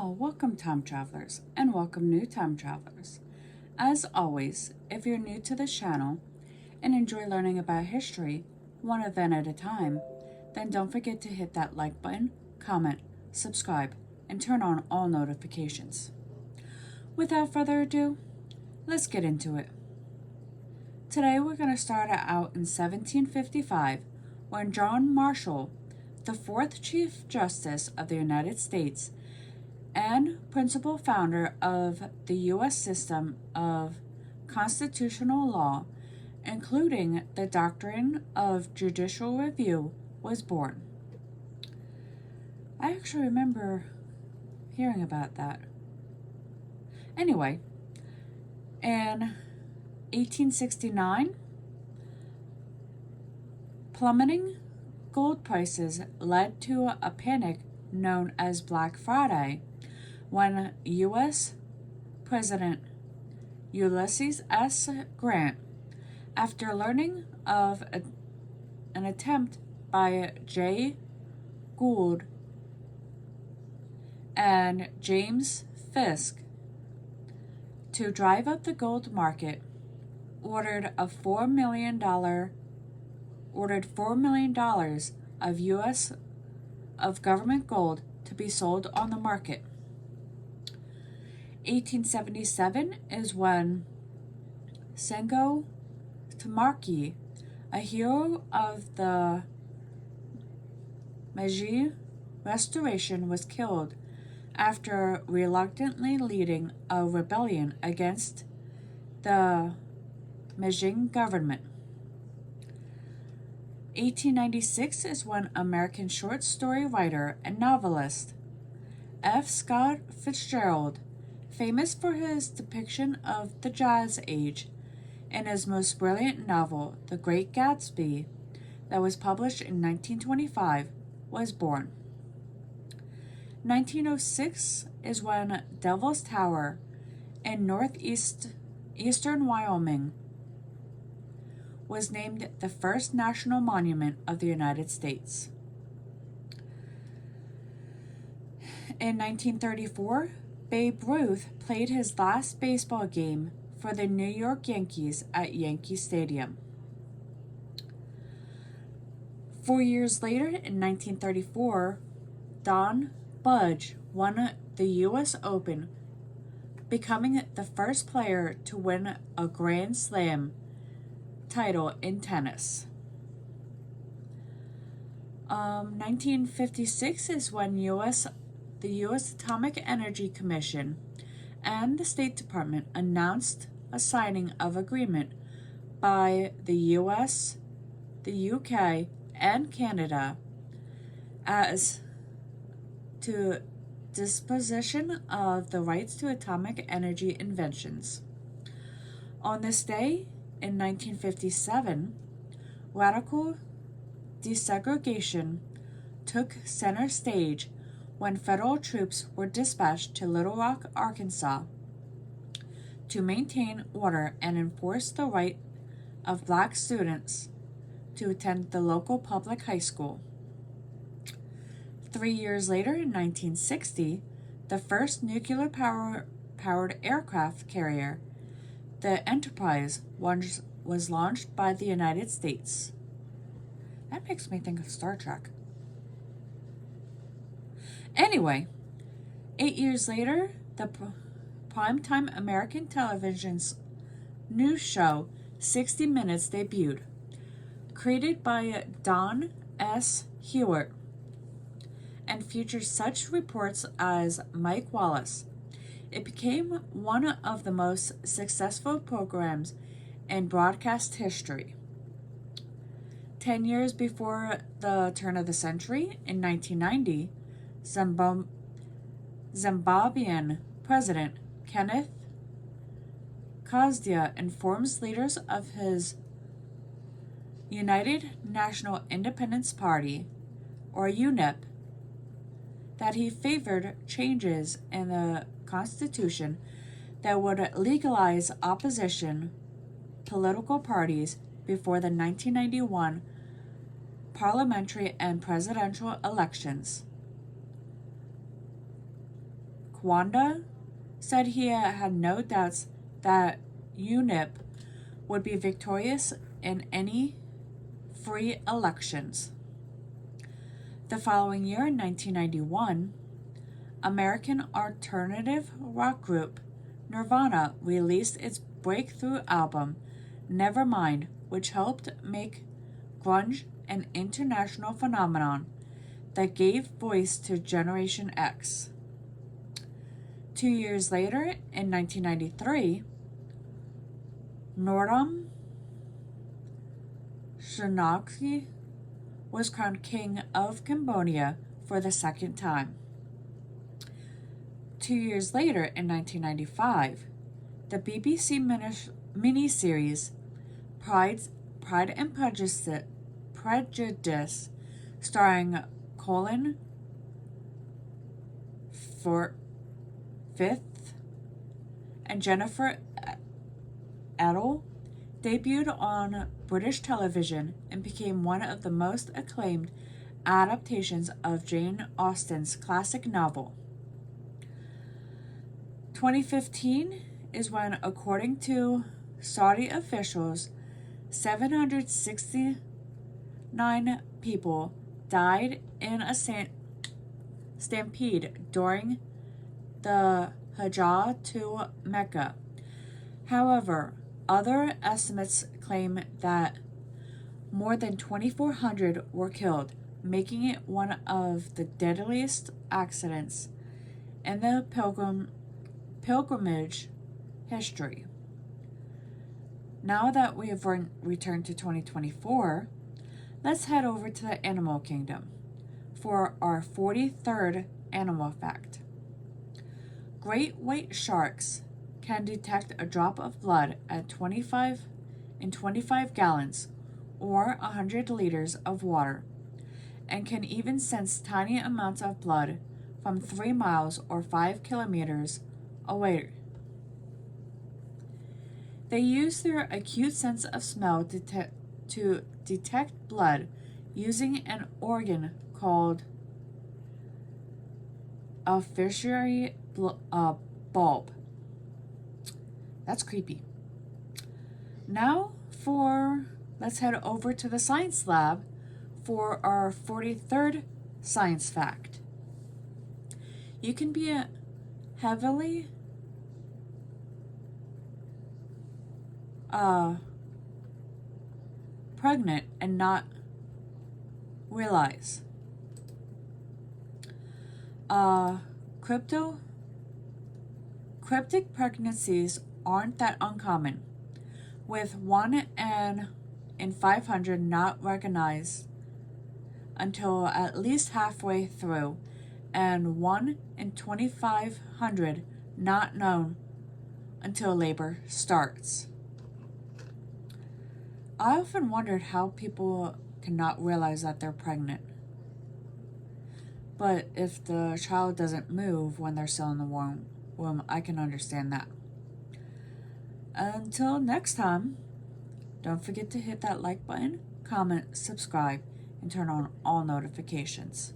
Welcome time travelers, and welcome new time travelers. As always, if you're new to this channel and enjoy learning about history, one event at a time, then don't forget to hit that like button, comment, subscribe, and turn on all notifications. Without further ado, let's get into it. Today we're going to start out in 1755 when John Marshall, the fourth Chief Justice of the United States, and principal founder of the U.S. system of constitutional law, including the doctrine of judicial review, was born. I actually remember hearing about that. Anyway, in 1869, plummeting gold prices led to a panic known as Black Friday, when U.S. President Ulysses S. Grant, after learning of an attempt by Jay Gould and James Fisk to drive up the gold market, ordered $4 million of U.S. of government gold to be sold on the market. 1877 is when Sengo Tamaki, a hero of the Meiji Restoration, was killed after reluctantly leading a rebellion against the Meiji government. 1896 is when American short story writer and novelist F. Scott Fitzgerald, famous for his depiction of the Jazz Age in his most brilliant novel, The Great Gatsby, that was published in 1925, was born. 1906 is when Devil's Tower in northeastern Wyoming was named the first national monument of the United States. In 1934, Babe Ruth played his last baseball game for the New York Yankees at Yankee Stadium. 4 years later, in 1934, Don Budge won the U.S. Open, becoming the first player to win a Grand Slam title in tennis. 1956 is when the U.S. Atomic Energy Commission and the State Department announced a signing of agreement by the U.S., the UK, and Canada as to disposition of the rights to atomic energy inventions. On this day, in 1957, radical desegregation took center stage when federal troops were dispatched to Little Rock, Arkansas, to maintain order and enforce the right of black students to attend the local public high school. 3 years later, in 1960, the first nuclear-powered aircraft carrier, the Enterprise, was launched by the United States. That makes me think of Star Trek. Anyway, 8 years later, the primetime American television's news show 60 Minutes debuted, created by Don S. Hewitt, and featured such reports as Mike Wallace. It became one of the most successful programs in broadcast history. 10 years before the turn of the century, in 1990, Zimbabwean President Kenneth Kaunda informs leaders of his United National Independence Party, or UNIP, that he favored changes in the Constitution that would legalize opposition political parties before the 1991 parliamentary and presidential elections. Kwanda said he had no doubts that UNIP would be victorious in any free elections. The following year, in 1991, American alternative rock group Nirvana released its breakthrough album, Nevermind, which helped make grunge an international phenomenon that gave voice to Generation X. 2 years later, in 1993, Norodom Sihanouk was crowned King of Cambodia for the second time. 2 years later, in 1995, the BBC miniseries Pride and Prejudice, starring Colin Firth and Jennifer Edel, debuted on British television and became one of the most acclaimed adaptations of Jane Austen's classic novel. 2015 is when, according to Saudi officials, 769 people died in a stampede during the Hajj to Mecca. However, other estimates claim that more than 2,400 were killed, making it one of the deadliest accidents in the pilgrimage history. Now that we have returned to 2024, let's head over to the animal kingdom for our 43rd animal fact. Great white sharks can detect a drop of blood at 25 gallons or 100 liters of water, and can even sense tiny amounts of blood from 3 miles or 5 kilometers away. They use their acute sense of smell to detect blood using an organ called a Fisheye bulb. That's creepy. Now let's head over to the science lab for our 43rd science fact. You can be heavily pregnant and not realize. Cryptic pregnancies aren't that uncommon, with 1 in 500 not recognized until at least halfway through, and 1 in 2,500 not known until labor starts. I often wondered how people cannot realize that they're pregnant. But if the child doesn't move when they're still in the womb, I can understand that. Until next time, don't forget to hit that like button, comment, subscribe, and turn on all notifications.